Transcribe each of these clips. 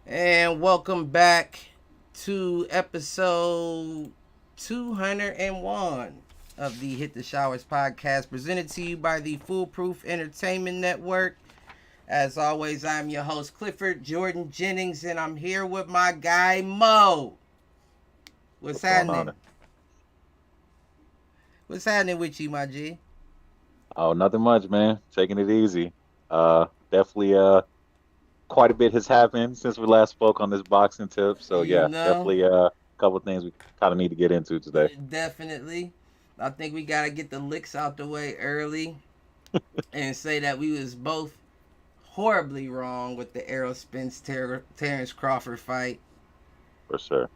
And welcome back to episode 201 of the Hit the Showers podcast, presented to you by the Foolproof Entertainment Network. As always, I'm your host, Clifford Jordan Jennings, and I'm here with my guy, Mo. What's What's going happening? on? What's happening with you, my G? Oh, nothing much, man. Taking it easy. Definitely quite a bit has happened since we last spoke on this boxing tip. So You yeah, know, definitely a couple of things we kind of need to get into today. definitely. I think we got to get the licks out the way early and say that we was both horribly wrong with the Errol Spence Terrence Crawford fight. For sure.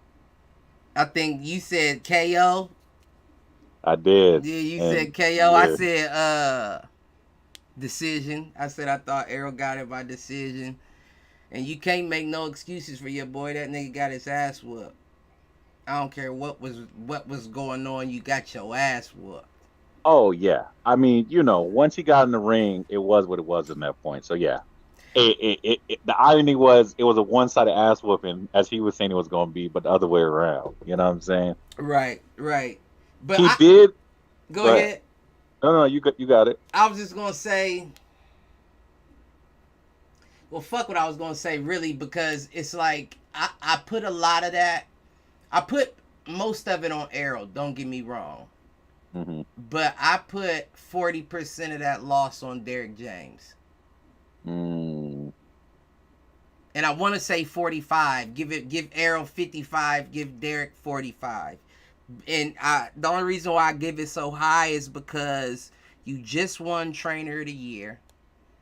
I think you said KO. I did. Yeah, you And said KO. I yeah, said decision. I said I thought Errol got it by decision. And you can't make no excuses for your boy. That nigga got his ass whooped. I don't care what was going on. You got your ass whooped. oh yeah. I mean, once he got in the ring, it was what it was at that point. So yeah. The irony was it was a one-sided ass whooping, as he was saying it was going to be, but the other way around. You know what I'm saying? Right, right. But He I did. go Go ahead. ahead. No, you got it. I was just gonna say, well, fuck what I was gonna say, really, because it's like I put a lot of that. I put most of it on Arrow. Don't get me wrong, Hmm. but I put 40% of that loss on Derek James, Mm. and I want to say 45. Give Arrow 55. Give Derek 45. And the only reason why I give it so high is because you just won Trainer of the Year.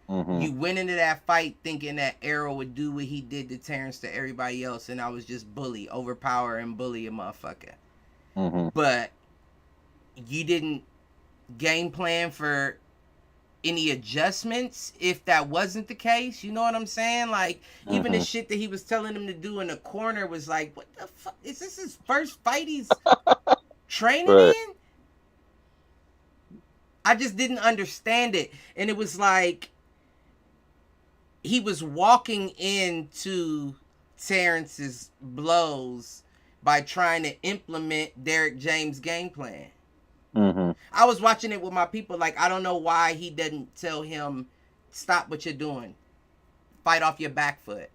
Hmm. You went into that fight thinking that Arrow would do what he did to Terrence to everybody else, and I was just overpower and bully a motherfucker. Hmm. But you didn't game plan for any adjustments if that wasn't the case. You know what I'm saying? Like, even the Hmm. shit that he was telling him to do in the corner was like, what the fuck? Is this his first fight he's training Right. in? I just didn't understand it. And it was like, he was walking into Terrence's blows by trying to implement Derek James' game plan. Hmm. I was watching it with my people. Like, I don't know why he didn't tell him, stop what you're doing, fight off your back foot,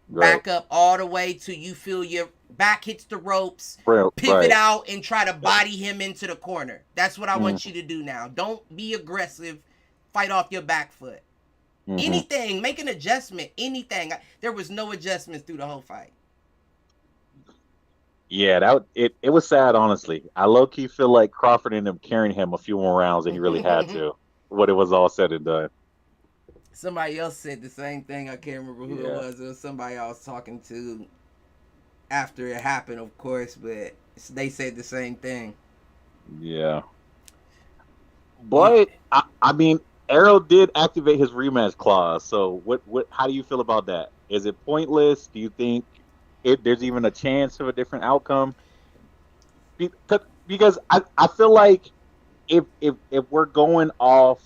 Right. back up all the way till you feel your back hits the ropes, Right. pivot Right. out and try to body him into the corner. That's what I want Hmm. you to do now. Don't be aggressive. Fight off your back foot. Hmm. Anything, make an adjustment, anything. There was no adjustments through the whole fight. Yeah, it was sad, honestly. I low key feel like Crawford ended up carrying him a few more rounds than he really had to. What it was all said and done. Somebody else said the same thing. I can't remember who it Yeah. was. It was somebody I was talking to after it happened, of course, but they said the same thing. Yeah. You, But I mean, Arrow did activate his rematch clause. So how do you feel about that? Is it pointless? Do you think there's even a chance of a different outcome? Because I feel like if we're going off,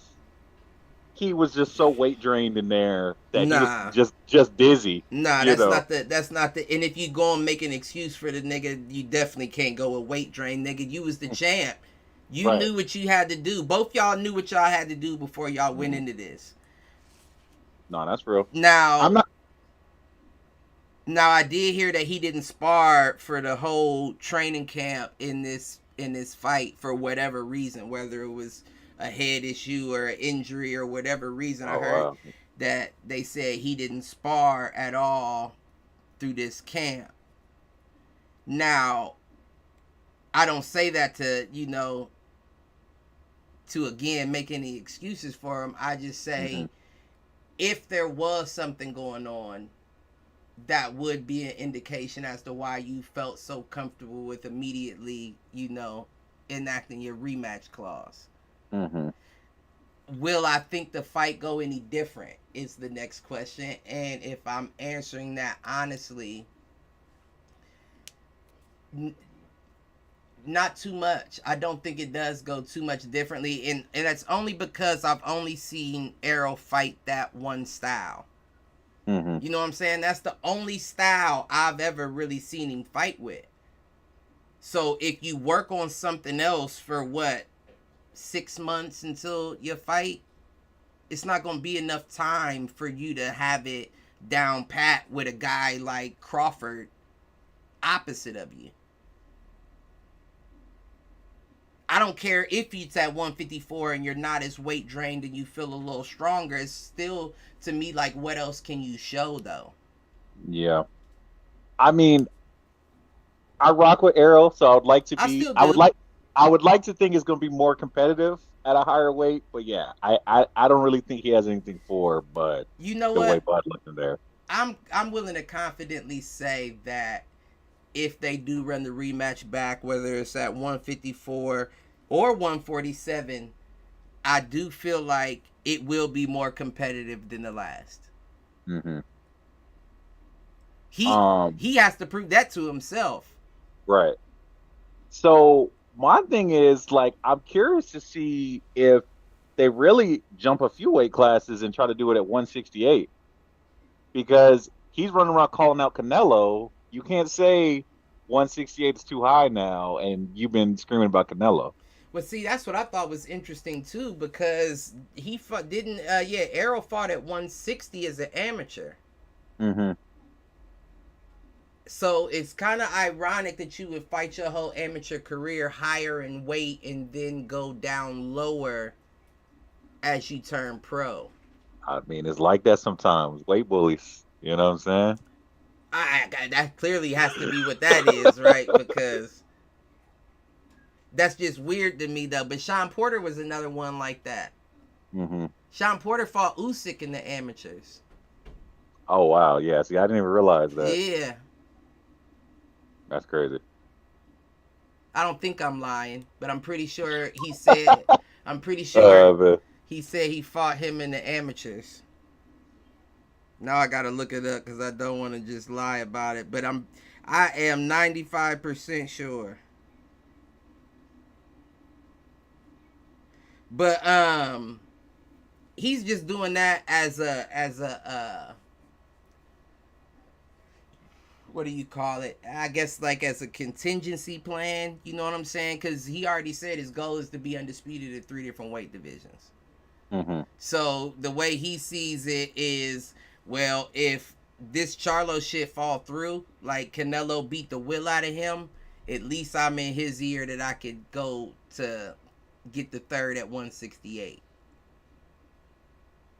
he was just so weight drained in there that he was nah, just dizzy, nah, you know. that's not the. And if you go and make an excuse for the nigga, you definitely can't go with weight drain, nigga. You was the champ. You Right. knew what you had to do. Both y'all knew what y'all had to do before y'all went Hmm. into this. No, that's real. I'm Now, not. Now I did hear that he didn't spar for the whole training camp in this fight for whatever reason, whether it was a head issue or an injury or whatever reason. I Oh heard wow. that they said he didn't spar at all through this camp. Now, I don't say that to again make any excuses for him. I just Hmm. say if there was something going on, that would be an indication as to why you felt so comfortable with immediately, enacting your rematch clause. Hmm. Will I think the fight go any different? Is the next question. And if I'm answering that honestly, n- not too much. I don't think it does go too much differently. And that's only because I've only seen Arrow fight that one style. Mm-hmm. You know what I'm saying? That's the only style I've ever really seen him fight with. So if you work on something else for what, 6 months until your fight, it's not going to be enough time for you to have it down pat with a guy like Crawford opposite of you. I don't care if it's at 154 and you're not as weight drained and you feel a little stronger. It's still, to me, like, what else can you show, though? Yeah. I mean, I rock with Errol, so I would like to I be. still do. I would like to think it's going to be more competitive at a higher weight. But yeah, I don't really think he has anything for. But You know the way what? Bud looking there. I'm willing to confidently say that if they do run the rematch back, whether it's at 154 or 147, I do feel like it will be more competitive than the last. Mm-hmm. He he has to prove that to himself. Right. So my thing is like I'm curious to see if they really jump a few weight classes and try to do it at 168 because he's running around calling out Canelo. You can't say 168 is too high now, and you've been screaming about Canelo. Well, see, that's what I thought was interesting too, because he fought, didn't yeah, Errol fought at 160 as an amateur. Mm-hmm. So it's kind of ironic that you would fight your whole amateur career higher in weight and then go down lower as you turn pro. I mean, it's like that sometimes. Weight bullies. You know what I'm saying? That clearly has to be what that is, right? Because that's just weird to me, though. But Sean Porter was another one like that. Mm-hmm. Sean Porter fought Usyk in the amateurs. Oh wow, yeah. See, I didn't even realize that. Yeah. That's crazy. I don't think I'm lying, but I'm pretty sure he said. I'm pretty sure But he said he fought him in the amateurs. Now I gotta look it up because I don't want to just lie about it. But I am 95% sure. But he's just doing that as a what do you call it? I guess like as a contingency plan. You know what I'm saying? Because he already said his goal is to be undisputed at 3 different weight divisions. mm-hmm. So the way he sees it is, well, if this Charlo shit fall through, like Canelo beat the will out of him, at least I'm in his ear that I could go to get the third at 168.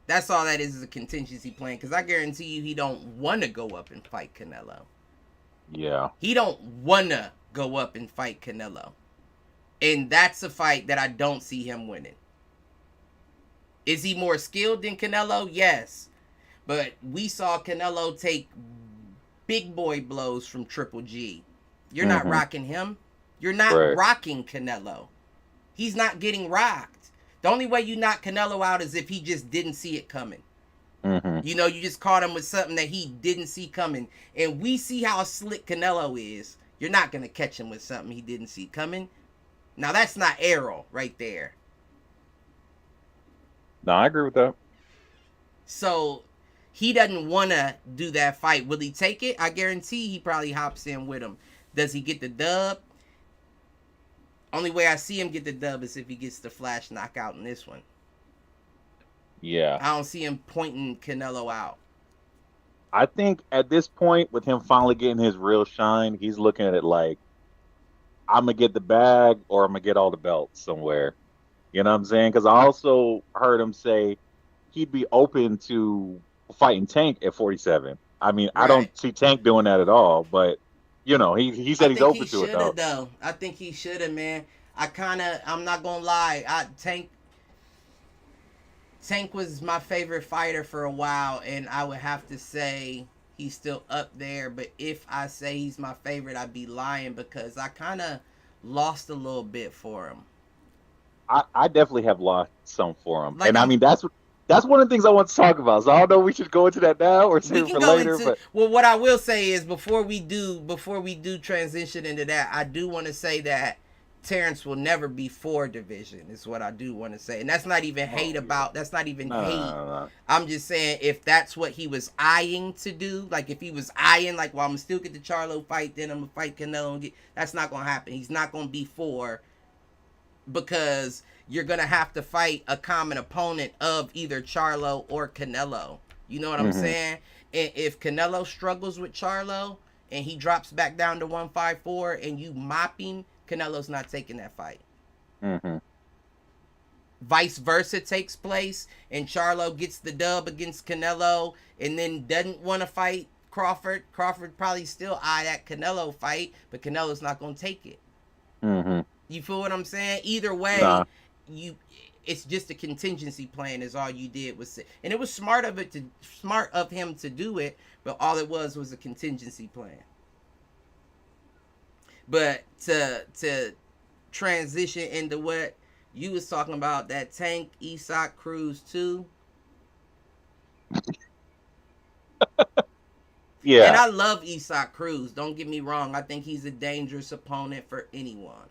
That's all that is a contingency plan, because I guarantee you he don't want to go up and fight Canelo. Yeah. He don't want to go up and fight Canelo. And that's a fight that I don't see him winning. Is he more skilled than Canelo? Yes. But we saw Canelo take big boy blows from Triple G. You're not rocking him. You're not rocking Canelo. He's not getting rocked. The only way you knock Canelo out is if he just didn't see it coming. Mm-hmm. You know, you just caught him with something that he didn't see coming. And we see how slick Canelo is. You're not going to catch him with something he didn't see coming. Now, that's not Errol right there. No, I agree with that. So, he doesn't want to do that fight. Will he take it? I guarantee he probably hops in with him. Does he get the dub? Only way I see him get the dub is if he gets the flash knockout in this one. Yeah. I don't see him pointing Canelo out. I think at this point, with him finally getting his real shine, he's looking at it like, I'm going to get the bag or I'm going to get all the belts somewhere. You know what I'm saying? Because I also heard him say he'd be open to fighting Tank at 47. I mean, right. I don't see Tank doing that at all, but, you know, he said he's open to it, though. I think he should have, man. I'm not going to lie. Tank was my favorite fighter for a while, and I would have to say he's still up there. But if I say he's my favorite, I'd be lying because I kind of lost a little bit for him. I definitely have lost some for him. Like, and I mean, that's one of the things I want to talk about. So I don't know if we should go into that now or save it for later. Well, what I will say is before we do transition into that, I do want to say that Terrence will never be for division, is what I do want to say. And that's not even hate about, that's not even hate. No. I'm just saying, if that's what he was eyeing to do, like if he was eyeing, like, well, I'm still get the Charlo fight, then I'm going to fight Canelo, and get, that's not going to happen. He's not going to be for, because you're going to have to fight a common opponent of either Charlo or Canelo. You know what I'm saying? And if Canelo struggles with Charlo and he drops back down to 154 and you mop him, Canelo's not taking that fight. Vice versa takes place and Charlo gets the dub against Canelo and then doesn't want to fight Crawford. Crawford probably still eye that Canelo fight, but Canelo's not going to take it. You feel what I'm saying? Either way, it's just a contingency plan is all you did was say. And it was smart of him to do it, but all it was a contingency plan. But to transition into what you was talking about, that Tank Isaac Cruz too. Yeah. And I love Isaac Cruz. Don't get me wrong. I think he's a dangerous opponent for anyone.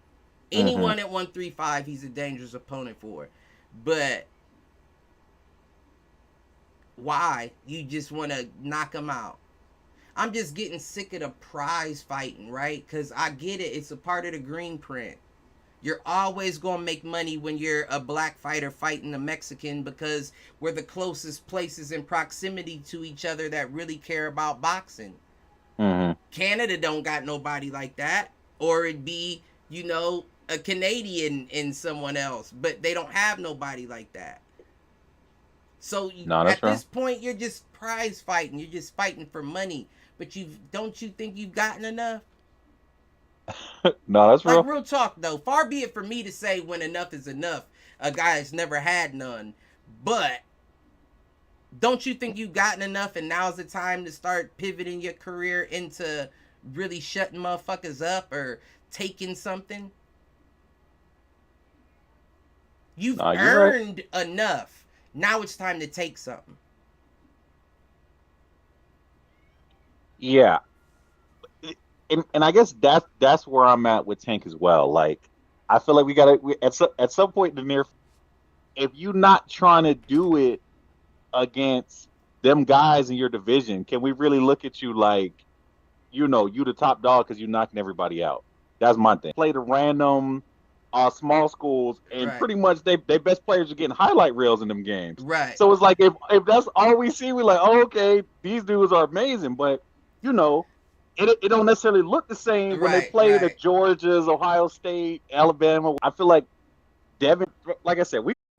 Anyone at 135, he's a dangerous opponent for. But why? You just want to knock him out. I'm just getting sick of the prize fighting, right? Because I get it. It's a part of the green print. You're always going to make money when you're a black fighter fighting a Mexican because we're the closest places in proximity to each other that really care about boxing. Canada don't got nobody like that. Or it'd be, you know, a Canadian and someone else. But they don't have nobody like that. So at this point, you're just prize fighting. You're just fighting for money. But don't you think you've gotten enough? No, that's like, real talk, though. Far be it for me to say when enough is enough. A guy has never had none. But don't you think you've gotten enough and now's the time to start pivoting your career into really shutting motherfuckers up or taking something? You've earned enough. Now it's time to take something. Yeah. And I guess that's where I'm at with Tank as well. Like, I feel like we gotta at some point in the near, if you're not trying to do it against them guys in your division, can we really look at you like, you know, you the top dog because you're knocking everybody out? That's my thing. Play the random small schools, and pretty much they best players are getting highlight reels in them games. Right. So it's like if that's all we see, we're like, oh, okay, these dudes are amazing, but you know. It don't necessarily look the same when they play the Georgias, Ohio State, Alabama. I feel like Devin, like I said,